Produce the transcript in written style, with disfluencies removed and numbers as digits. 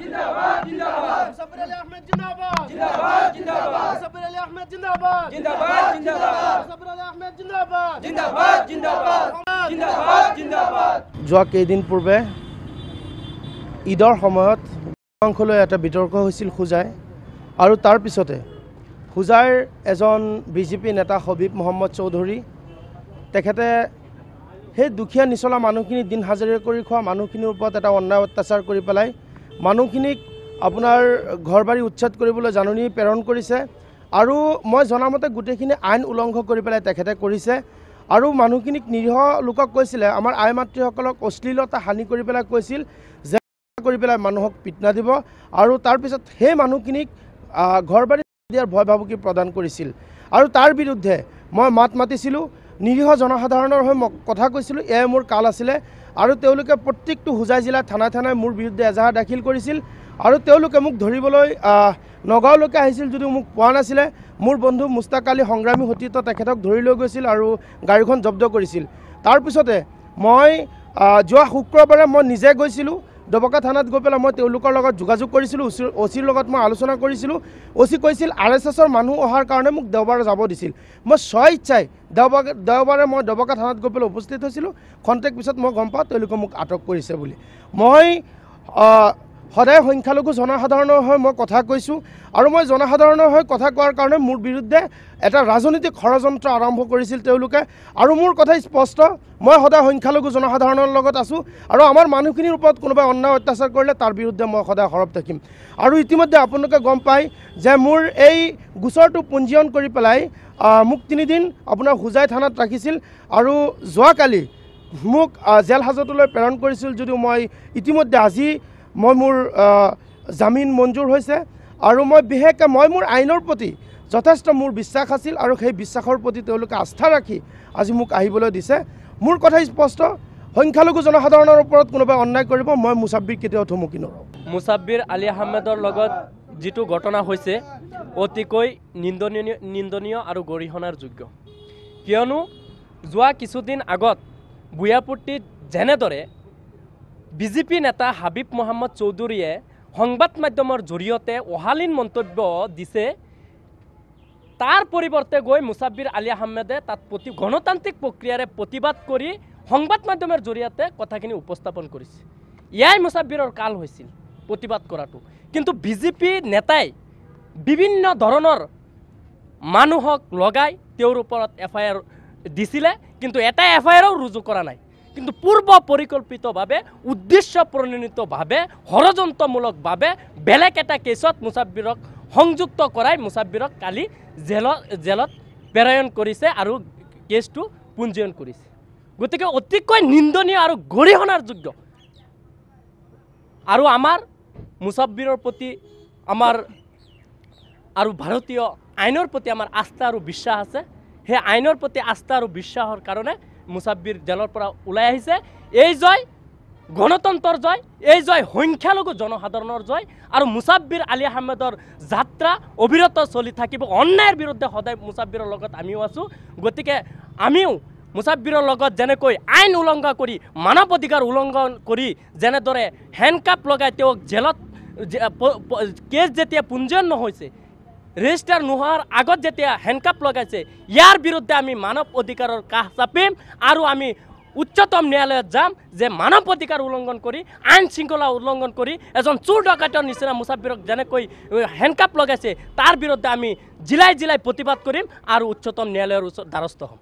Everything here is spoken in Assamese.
जिंदाबाद जिंदाबाद मुसब्बिर अली अहमद जिंदाबाद जिंदाबाद जिंदाबाद मुसब्बिर अली अहमद जिंदाबाद जिंदाबाद जिंदाबाद मुसब्बिर अली अहमद जिंदाबाद जिंदाबाद जिंदाबाद जिंदाबाद जिंदाबाद যোৱা কেইদিন পূৰ্বে ঈদৰ সময়ত অংশলৈ এটা বিতৰ্ক হৈছিল খুজাই আৰু তাৰ পিছতে খুজাইৰ এজন বিজেপি নেতা হবিব মোহাম্মদ চৌধুৰী তেখেতে সেই দুখীয়া নিচলা মানুহখিনি দিন হাজিৰা কৰি খোৱা মানুহখিনিৰ ওপৰত এটা অন্যায় অত্যাচাৰ কৰি পেলাই মানুহখিনিক আপোনাৰ ঘৰবাৰী উচ্ছেদ কৰিবলৈ জাননী প্ৰেৰণ কৰিছে আৰু মই জনামতে গোটেইখিনি আইন উলংঘন কৰি পেলাই তেখেতে কৰিছে আৰু মানুহখিনিক নিৰীহ লোকক কৈছিলে আমাৰ আই মাতৃসকলক অশ্লীলতা হানি কৰি পেলাই কৈছিল যে কৰি পেলাই মানুহক পিটনা দিব আৰু তাৰ পিছত সেই মানুহখিনিক ঘৰবাৰী দিয়াৰ ভয় ভাবুকি প্ৰদান কৰিছিল আৰু তাৰ বিৰুদ্ধে মই মাত মাতিছিলোঁ নিৰীহ জনসাধাৰণৰ হৈ কথা কৈছিলোঁ এয়াই মোৰ কাল আছিলে আৰু তেওঁলোকে প্ৰত্যেকটো হুজাই জিলা থানাই থানাই মোৰ বিৰুদ্ধে এজাহাৰ দাখিল কৰিছিল আৰু তেওঁলোকে মোক ধৰিবলৈ নগাঁওলৈকে আহিছিল যদিও মোক পোৱা নাছিলে মোৰ বন্ধু মুস্তাক আলী সংগ্ৰামী সতীৰ্থ তেখেতক ধৰি লৈ গৈছিল আৰু গাড়ীখন জব্দ কৰিছিল তাৰ পিছতে মই যোৱা শুক্ৰবাৰে মই নিজে গৈছিলোঁ ডবকা থানাত গৈ পেলাই মই তেওঁলোকৰ লগত যোগাযোগ কৰিছিলোঁ অচিৰ লগত মই আলোচনা কৰিছিলোঁ অচি কৈছিল RSSৰ মানুহ অহাৰ কাৰণে মোক দেওবাৰে যাব দিছিল মই স্বইচ্ছাই দেওবাৰে মই ডবকা থানাত গৈ পেলাই উপস্থিত হৈছিলোঁ খন্তেক পিছত মই গম পাওঁ তেওঁলোকে মোক আটক কৰিছে বুলি মই সদায় সংখ্যালঘু জনসাধাৰণৰ হৈ মই কথা কৈছোঁ আৰু মই জনসাধাৰণৰ হৈ কথা কোৱাৰ কাৰণে মোৰ বিৰুদ্ধে এটা ৰাজনৈতিক ষড়যন্ত্ৰ আৰম্ভ কৰিছিল তেওঁলোকে আৰু মোৰ কথা স্পষ্ট মই সদায় সংখ্যালঘু জনসাধাৰণৰ লগত আছোঁ আৰু আমাৰ মানুহখিনিৰ ওপৰত কোনোবাই অন্যায় অত্যাচাৰ কৰিলে তাৰ বিৰুদ্ধে মই সদায় সৰব থাকিম আৰু ইতিমধ্যে আপোনালোকে গম পায় যে মোৰ এই গোচৰটো পঞ্জীয়ন কৰি পেলাই মোক 3 দিন আপোনাৰ হুজাই থানাত ৰাখিছিল আৰু যোৱাকালি মোক জেল হাজতলৈ প্ৰেৰণ কৰিছিল যদিও মই ইতিমধ্যে আজি মই মোৰ জামিন মঞ্জুৰ হৈছে আৰু মই বিশেষকৈ মই মোৰ আইনৰ প্ৰতি যথেষ্ট মোৰ বিশ্বাস আছিল আৰু সেই বিশ্বাসৰ প্ৰতি তেওঁলোকে আস্থা ৰাখি আজি মোক আহিবলৈ দিছে মোৰ কথা স্পষ্ট সংখ্যালঘু জনসাধাৰণৰ ওপৰত কোনোবাই অন্যায় কৰিব মই মুছাব্বিৰ কেতিয়াও থমকি নৰওঁ মুছাব্বিৰ আলী আহমেদৰ লগত যিটো ঘটনা হৈছে অতিকৈ নিন্দনীয় আৰু গৰিহণাৰ যোগ্য কিয়নো যোৱা কিছুদিন আগত বুয়াপুৰ্তিত যেনেদৰে বিজেপি নেতা হাবিব মোহাম্মদ চৌধুৰীয়ে সংবাদ মাধ্যমৰ জৰিয়তে অশালীন মন্তব্য দিছে তাৰ পৰিৱৰ্তে গৈ মুছাব্বিৰ আলী আহমেদে তাত গণতান্ত্ৰিক প্ৰক্ৰিয়াৰে প্ৰতিবাদ কৰি সংবাদ মাধ্যমৰ জৰিয়তে কথাখিনি উপস্থাপন কৰিছে ইয়াই মুছাব্বিৰৰ কাল হৈছিল প্ৰতিবাদ কৰাটো কিন্তু বিজেপি নেতাই বিভিন্ন ধৰণৰ মানুহক লগাই তেওঁৰ ওপৰত FIR দিছিলে কিন্তু এটা FIRও ৰুজু কৰা নাই কিন্তু পূৰ্ব পৰিকল্পিতভাৱে উদ্দেশ্য প্ৰণোদিতভাৱে ষড়যন্ত্ৰমূলকভাৱে বেলেগ এটা কেছত মুছাব্বিৰক সংযুক্ত কৰাই মুছাব্বিৰক কালি জেলত প্ৰেৰণ কৰিছে আৰু কেছটো পঞ্জীয়ন কৰিছে গতিকে অতিকৈ নিন্দনীয় আৰু গৰিহণাৰ যোগ্য আৰু আমাৰ মুছাব্বিৰৰ প্ৰতি আমাৰ আৰু ভাৰতীয় আইনৰ প্ৰতি আমাৰ আস্থা আৰু বিশ্বাস আছে সেই আইনৰ প্ৰতি আস্থা আৰু বিশ্বাসৰ কাৰণে মুছাব্বিৰ জেলৰ পৰা ওলাই আহিছে এই জয় গণতন্ত্ৰৰ জয় এই জয় সংখ্যালঘু জনসাধাৰণৰ জয় আৰু মুছাব্বিৰ আলী আহমেদৰ যাত্ৰা অবিৰত চলি থাকিব অন্যায়ৰ বিৰুদ্ধে সদায় মুছাব্বিৰৰ লগত আমিও আছোঁ গতিকে আমিও মুছাব্বিৰৰ লগত যেনেকৈ আইন উলংঘন কৰি মানৱ অধিকাৰ উলংঘন কৰি যেনেদৰে হেণ্ডকাপ লগাই তেওঁক জেলত কেছ যেতিয়া পঞ্জীয়ন নহৈছে ৰেজিষ্টাৰ নোহোৱাৰ আগত যেতিয়া হেণ্ডকাপ লগাইছে ইয়াৰ বিৰুদ্ধে আমি মানৱ অধিকাৰৰ কাষ চাপিম আৰু আমি উচ্চতম ন্যায়ালয়ত যাম যে মানৱ অধিকাৰ উলংঘন কৰি আইন শৃংখলা উলংঘন কৰি এজন চোৰ ডকাইতৰ নিচিনা মুছাব্বিৰক যেনেকৈ হেণ্ডকাপ লগাইছে তাৰ বিৰুদ্ধে আমি জিলাই জিলাই প্ৰতিবাদ কৰিম আৰু উচ্চতম ন্যায়ালয়ৰ দ্বাৰস্থ হ'ম